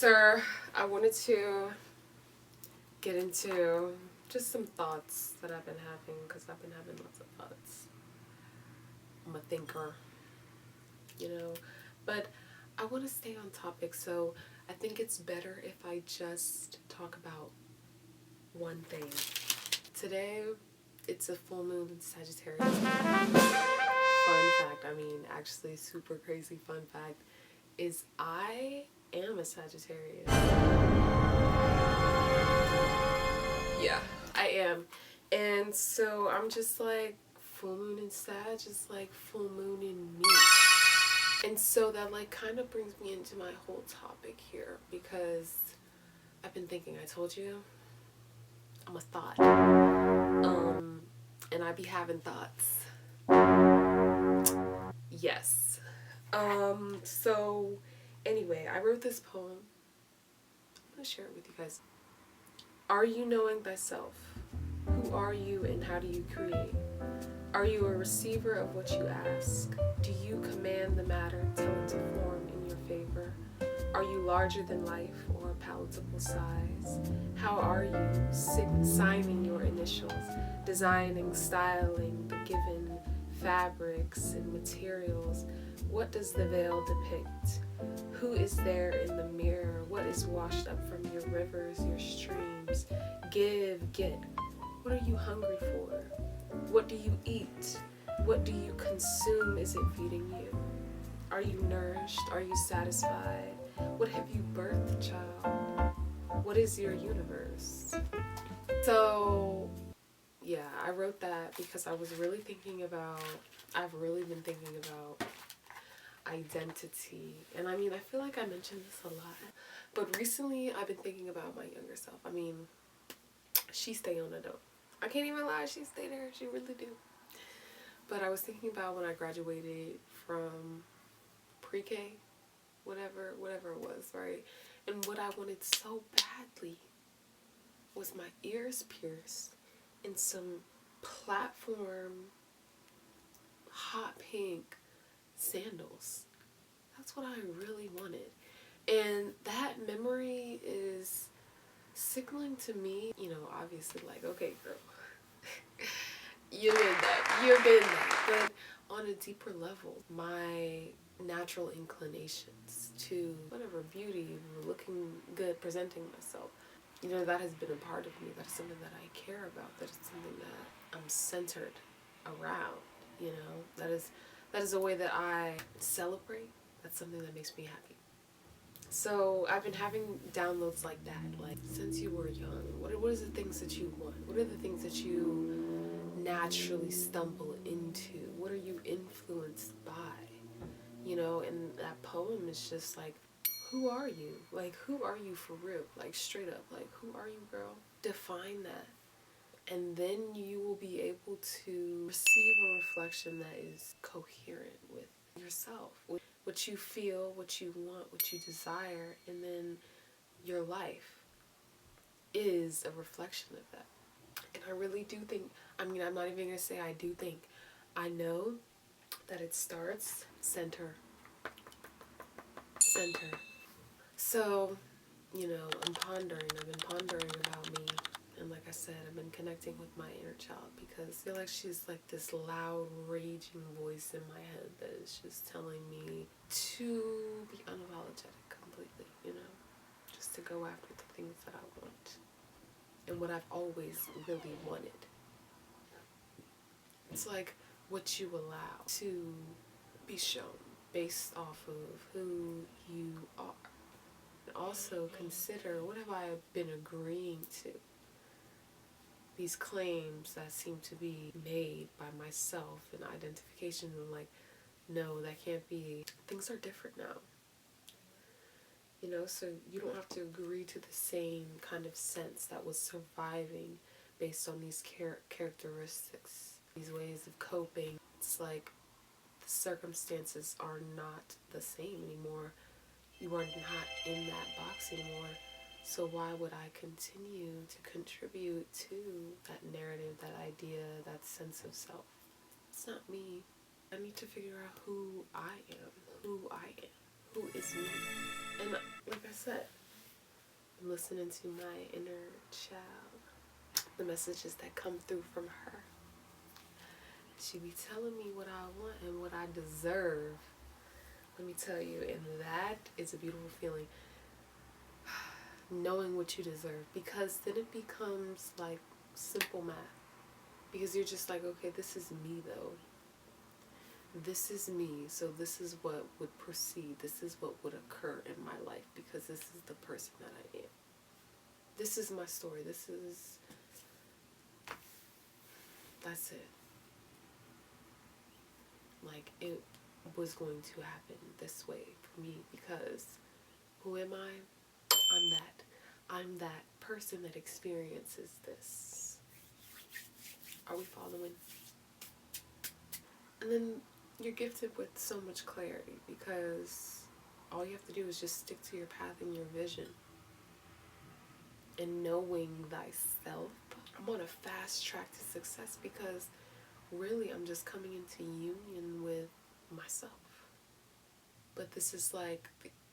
Sir, I wanted to get into just some thoughts that I've been having, because I've been having lots of thoughts. I'm a thinker, you know, but I want to stay on topic, so I think it's better if I just talk about one thing. Today, it's a full moon in Sagittarius. Fun fact, actually super crazy fun fact, is I am a Sagittarius. Yeah, I am. And so I'm just like, full moon in Sag is like full moon in me. And so that like kind of brings me into my whole topic here, because I've been thinking, I told you, I'm a thought. And I be having thoughts. Yes. So anyway, I wrote this poem. I'm gonna share it with you guys. Are you knowing thyself? Who are you and how do you create? Are you a receiver of what you ask? Do you command the matter, tell it to form in your favor? Are you larger than life or a palatable size? How are you signing your initials, designing, styling the given fabrics and materials? What does the veil depict? Who is there in the mirror? What is washed up from your rivers, your streams? Give, get. What are you hungry for? What do you eat? What do you consume? Is it feeding you? Are you nourished? Are you satisfied? What have you birthed, child? What is your universe? So, yeah, I wrote that because I was really thinking about, I've really been thinking about identity. And I feel like I mentioned this a lot. But recently, I've been thinking about my younger self. She stay on the dope. I can't even lie, she stay there. She really do. But I was thinking about when I graduated from pre-K, whatever it was, right? And what I wanted so badly was my ears pierced in some platform hot pink sandals. That's what I really wanted. And that memory is signaling to me, obviously, like, okay, girl, you've been that. But on a deeper level, my natural inclinations to whatever, beauty, looking good, presenting myself, that has been a part of me. That is something that I care about. That is something that I'm centered around. That is a way that I celebrate. That's something that makes me happy. So I've been having downloads like that, like, since you were young, what is the things that you want? What are the things that you naturally stumble into? What are you influenced by? And that poem is just like, who are you? Like, who are you for real? Like, straight up, like, who are you, girl? Define that. And then you will be able to receive a reflection that is coherent with yourself, with what you feel, what you want, what you desire, and then your life is a reflection of that. And I really do think, I'm not even going to say I do think, I know that it starts center. So, I've been pondering about me. And like I said, I've been connecting with my inner child, because I feel like she's like this loud, raging voice in my head that is just telling me to be unapologetic completely, just to go after the things that I want and what I've always really wanted. It's like what you allow to be shown based off of who you are. And also consider, what have I been agreeing to? These claims that seem to be made by myself and identification, and like, no, that can't be. Things are different now. So you don't have to agree to the same kind of sense that was surviving based on these characteristics, these ways of coping. It's like the circumstances are not the same anymore. You are not in that box anymore. So why would I continue to contribute to that narrative, that idea, that sense of self? It's not me. I need to figure out who I am, who is me. And like I said, I'm listening to my inner child, the messages that come through from her. She be telling me what I want and what I deserve. Let me tell you, and that is a beautiful feeling. Knowing what you deserve, because then it becomes like simple math. Because you're just like, okay, this is me though. This is me, so this is what would proceed. This is what would occur in my life because this is the person that I am. This is my story. That's it. Like, it was going to happen this way for me because who am I? I'm that. I'm that person that experiences this. Are we following? And then you're gifted with so much clarity because all you have to do is just stick to your path and your vision. And knowing thyself. I'm on a fast track to success because really I'm just coming into union with myself. But this is like,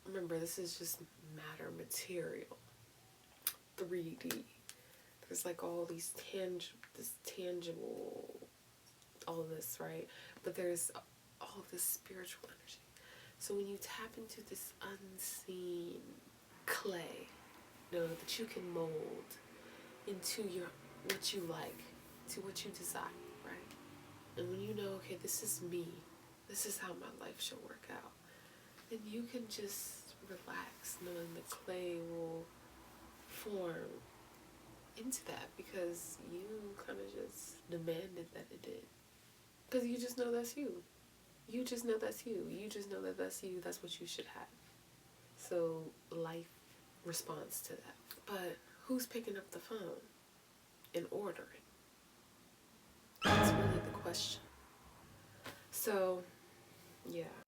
remember, this is just matter, material, 3D. There's like all these tangible, all of this, right? But there's all this spiritual energy. So when you tap into this unseen clay, know that you can mold into what you like, to what you desire, right? And when you know, okay, this is me, this is how my life should work out, then you can just relax knowing the clay will form into that because you kind of just demanded that it did. Because you just know that's you. You just know that's you. You just know that that's you. That's what you should have. So life responds to that. But who's picking up the phone and ordering? That's really the question. So, yeah.